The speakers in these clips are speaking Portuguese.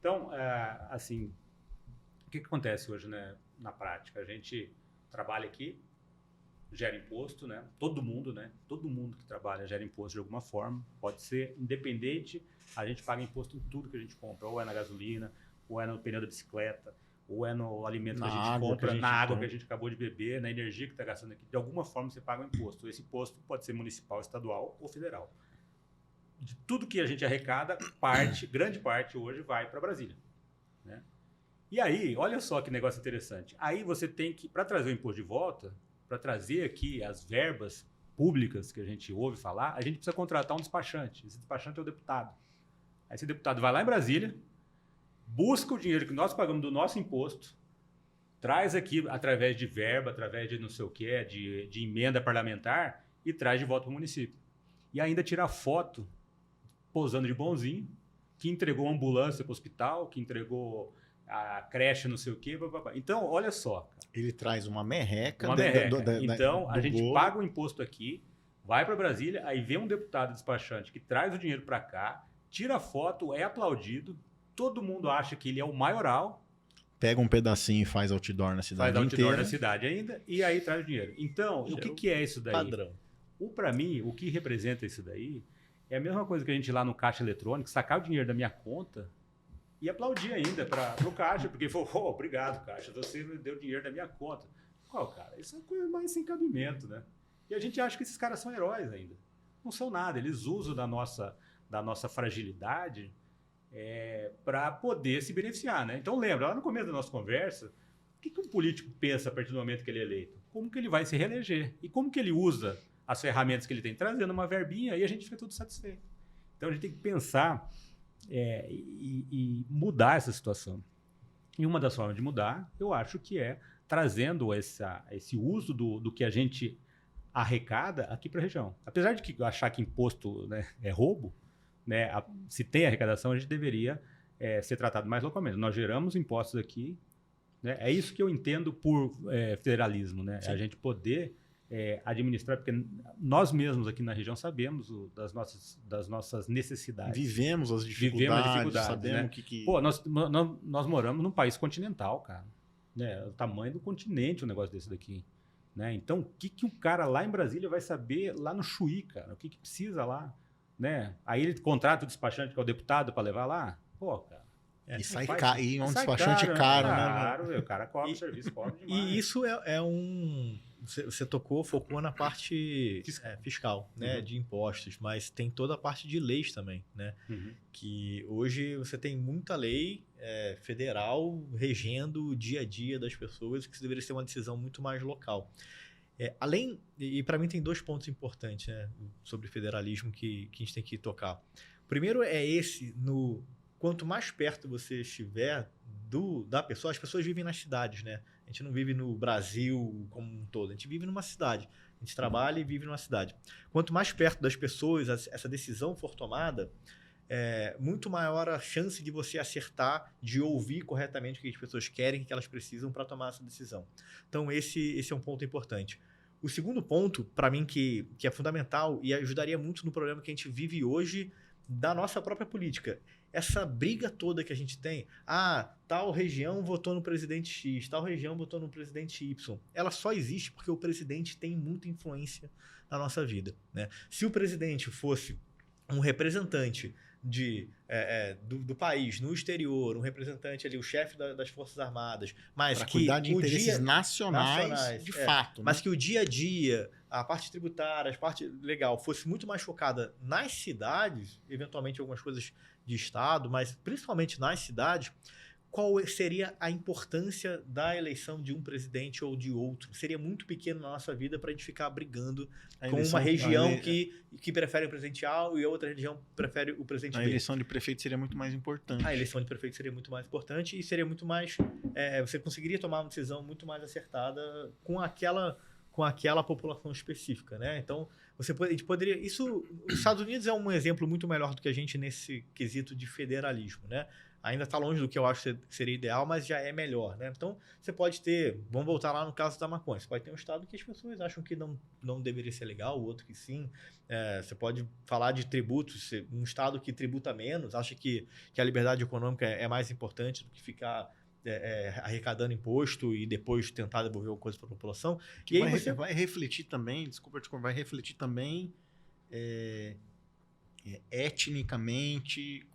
Então, assim, o que acontece hoje, né, na prática? A gente trabalha aqui, gera imposto, né? Todo mundo que trabalha gera imposto de alguma forma. Pode ser independente, a gente paga imposto em tudo que a gente compra, ou é na gasolina, ou é no pneu da bicicleta, ou é no alimento que a gente compra, na água que a gente acabou de beber, na energia que está gastando aqui. De alguma forma você paga um imposto. Esse imposto pode ser municipal, estadual ou federal. De tudo que a gente arrecada, grande parte hoje vai para Brasília, né? E aí, olha só que negócio interessante. Aí você tem que, para trazer o imposto de volta, para trazer aqui as verbas públicas que a gente ouve falar, a gente precisa contratar um despachante. Esse despachante é o deputado. Aí esse deputado vai lá em Brasília, busca o dinheiro que nós pagamos do nosso imposto, traz aqui através de verba, através de não sei o que, de emenda parlamentar, e traz de volta para o município. E ainda tira foto, posando de bonzinho, que entregou ambulância para o hospital, que entregou a creche, não sei o quê. Blá, blá, blá. Então, olha só. Cara. Ele traz uma merreca. Então, a gente paga o imposto aqui, vai para Brasília, aí vem um deputado despachante que traz o dinheiro para cá, tira foto, é aplaudido, todo mundo acha que ele é o maioral. Pega um pedacinho e faz outdoor na cidade inteira. Faz outdoor na cidade ainda, e aí traz o dinheiro. Então, o que é isso daí? Padrão. Para mim, o que representa isso daí é a mesma coisa que a gente ir lá no caixa eletrônico, sacar o dinheiro da minha conta e aplaudir ainda para o caixa, porque falou, obrigado, caixa, você me deu dinheiro da minha conta. Qual, cara? Isso é coisa mais sem cabimento, né? E a gente acha que esses caras são heróis ainda. Não são nada, eles usam da nossa fragilidade para poder se beneficiar, né? Então lembra, lá no começo da nossa conversa, o que um político pensa a partir do momento que ele é eleito? Como que ele vai se reeleger? E como que ele usa as ferramentas que ele tem, trazendo uma verbinha, e a gente fica tudo satisfeito. Então a gente tem que pensar e mudar essa situação. E uma das formas de mudar, eu acho que é trazendo esse uso do que a gente arrecada aqui para a região. Apesar de que achar que imposto, né, é roubo, né, se tem arrecadação, a gente deveria ser tratado mais localmente. Nós geramos impostos aqui, né, é isso que eu entendo por federalismo, né, é a gente poder administrar, porque nós mesmos aqui na região sabemos das nossas necessidades. Vivemos as dificuldades, sabemos né? que... Pô, nós moramos num país continental, cara. Né? O tamanho do continente, um negócio desse daqui. Né? Então, o que um cara lá em Brasília vai saber lá no Chuí, cara? O que precisa lá? Né? Aí ele contrata o despachante, que é o deputado, para levar lá. Pô, cara. E sai caro, e um despachante caro, né? Claro, o cara cobra o serviço, cobra demais. E isso você focou na parte fiscal, né, de impostos, mas tem toda a parte de leis também, né? Uhum. Que hoje você tem muita lei federal regendo o dia a dia das pessoas, que deveria ser uma decisão muito mais local. E para mim tem 2 pontos importantes, né, sobre federalismo que a gente tem que tocar. O primeiro é quanto mais perto você estiver da pessoa, as pessoas vivem nas cidades, né? A gente não vive no Brasil como um todo, a gente vive numa cidade. A gente trabalha e vive numa cidade. Quanto mais perto das pessoas essa decisão for tomada, muito maior a chance de você acertar, de ouvir corretamente o que as pessoas querem, o que elas precisam para tomar essa decisão. Então, esse é um ponto importante. O segundo ponto, para mim, que é fundamental e ajudaria muito no problema que a gente vive hoje da nossa própria política. Essa briga toda que a gente tem, tal região votou no presidente X, tal região votou no presidente Y, ela só existe porque o presidente tem muita influência na nossa vida, né? Se o presidente fosse um representante do país no exterior, um representante ali, o chefe das Forças Armadas, mas pra que cuidar de interesses nacionais de fato, né? Mas que o dia a dia, a parte tributária, a parte legal fosse muito mais focada nas cidades, eventualmente algumas coisas de estado, mas principalmente nas cidades, qual seria a importância da eleição de um presidente ou de outro? Seria muito pequeno na nossa vida para a gente ficar brigando com uma região que prefere o presidente A e outra região prefere o presidente B. A eleição de prefeito seria muito mais importante. A eleição de prefeito seria muito mais importante e seria muito mais... você conseguiria tomar uma decisão muito mais acertada com aquela população específica, né? Então, a gente poderia... Os Estados Unidos é um exemplo muito melhor do que a gente nesse quesito de federalismo, né? ainda está longe do que eu acho que seria ideal, mas já é melhor, né? Então, você pode ter, vamos voltar lá no caso da maconha, você pode ter um estado que as pessoas acham que não deveria ser legal, o outro que sim. Você pode falar de tributos, um estado que tributa menos, acha que a liberdade econômica é mais importante do que ficar arrecadando imposto e depois tentar devolver alguma coisa para a população. Que e aí vai refletir também, vai refletir também etnicamente,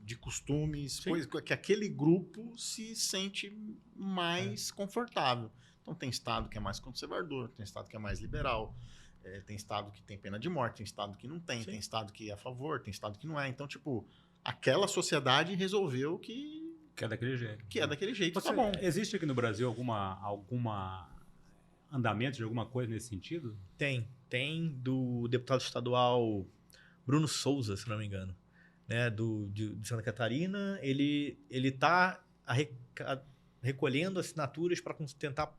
de costumes, que aquele grupo se sente mais confortável. Então tem estado que é mais conservador, tem estado que é mais liberal, tem estado que tem pena de morte, tem estado que não tem, tem estado que é a favor, tem estado que não é. Então, tipo, aquela sociedade resolveu que é daquele jeito. Que é daquele jeito, tá bom. Existe aqui no Brasil alguma andamento de alguma coisa nesse sentido? Tem do deputado estadual Bruno Souza, se não me engano, né, de Santa Catarina. Ele está recolhendo assinaturas para tentar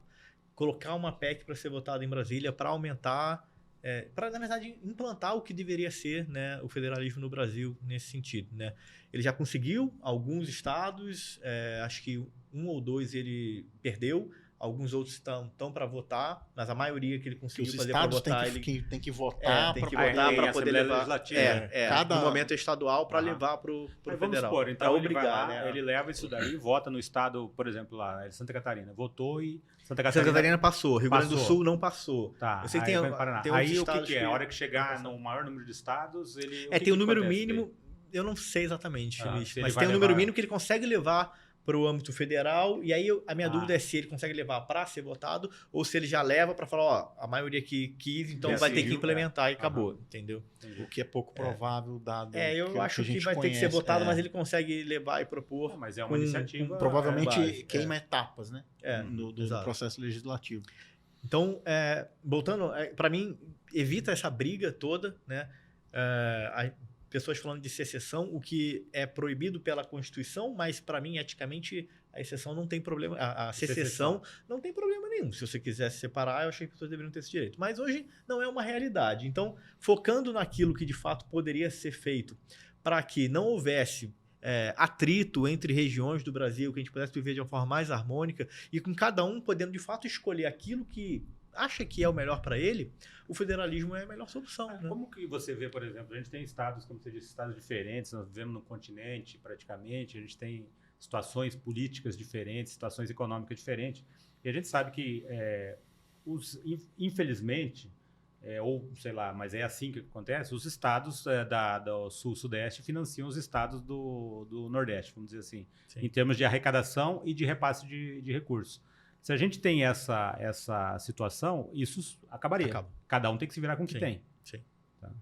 colocar uma PEC para ser votada em Brasília para aumentar, para, na verdade, implantar o que deveria ser, né, o federalismo no Brasil nesse sentido, né? Ele já conseguiu alguns estados, acho que 1 ou 2 ele perdeu, alguns outros estão para votar, mas a maioria que ele conseguiu fazer para votar... Tem que votar para poder levar... No momento estadual para levar para o federal. Vamos supor, então ele leva isso daí, vota no estado, por exemplo, lá, Santa Catarina, votou e Santa Catarina passou, Rio Grande do Sul não passou. Tá, eu sei que tem aí o que é? A hora que chegar no maior número de estados, tem um número mínimo, eu não sei exatamente, mas tem um número mínimo que ele consegue levar para o âmbito federal, e aí a minha dúvida é se ele consegue levar para ser votado ou se ele já leva para falar, a maioria que quis, então vai ter que implementar e acabou, entendeu? O que é pouco provável, dado eu acho que vai ter que ser votado, mas ele consegue levar e propor. Mas é uma iniciativa. Provavelmente queima etapas, né? Do processo legislativo. Então, voltando, para mim, evita essa briga toda, né? Pessoas falando de secessão, o que é proibido pela Constituição, mas para mim, eticamente, a exceção não tem problema. A secessão não tem problema nenhum. Se você quisesse separar, eu achei que as pessoas deveriam ter esse direito. Mas hoje não é uma realidade. Então, focando naquilo que de fato poderia ser feito para que não houvesse atrito entre regiões do Brasil, que a gente pudesse viver de uma forma mais harmônica e com cada um podendo de fato escolher aquilo que acha que é o melhor para ele, o federalismo é a melhor solução. Né? Como que você vê, por exemplo, a gente tem estados, como você disse, estados diferentes, nós vivemos no continente praticamente, a gente tem situações políticas diferentes, situações econômicas diferentes, e a gente sabe que, infelizmente, ou sei lá, mas é assim que acontece, os estados do sul-sudeste financiam os estados do nordeste, vamos dizer assim, em termos de arrecadação e de repasse de recursos. Se a gente tem essa situação, isso acabaria. Cada um tem que se virar com o que tem. Sim. Tá.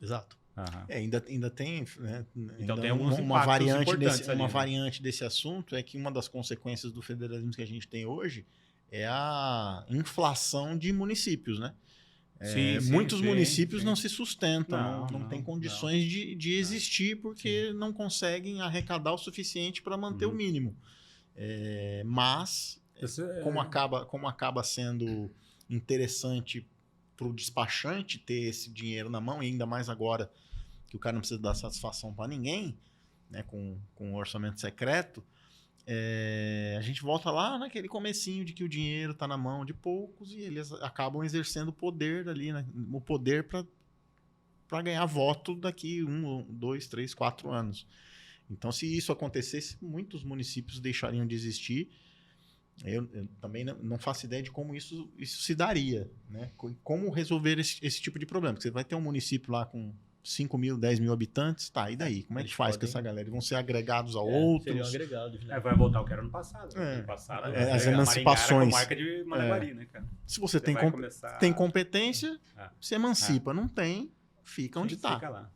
Exato. Ainda tem, né, então tem alguns uma variante desse assunto é que uma das consequências do federalismo que a gente tem hoje é a inflação de municípios, né? Muitos municípios não se sustentam, não têm condições de existir porque não conseguem arrecadar o suficiente para manter o mínimo. Mas como acaba sendo interessante para o despachante ter esse dinheiro na mão, e ainda mais agora que o cara não precisa dar satisfação para ninguém, né, com o orçamento secreto, a gente volta lá naquele comecinho de que o dinheiro está na mão de poucos e eles acabam exercendo o poder ali, né, o poder para ganhar voto daqui 1, 2, 3, 4 anos. Então, se isso acontecesse, muitos municípios deixariam de existir. Eu também não faço ideia de como isso se daria, né? Como resolver esse tipo de problema. Porque você vai ter um município lá com 5 mil, 10 mil habitantes, e daí? Como é que faz com essa galera? Eles vão ser agregados a outros? Seriam agregados, né? Vai voltar o que era no passado. No passado as emancipações. Marca de Maraguari, né, cara? Se você tem competência, você emancipa. Não tem, fica onde está. Fica lá.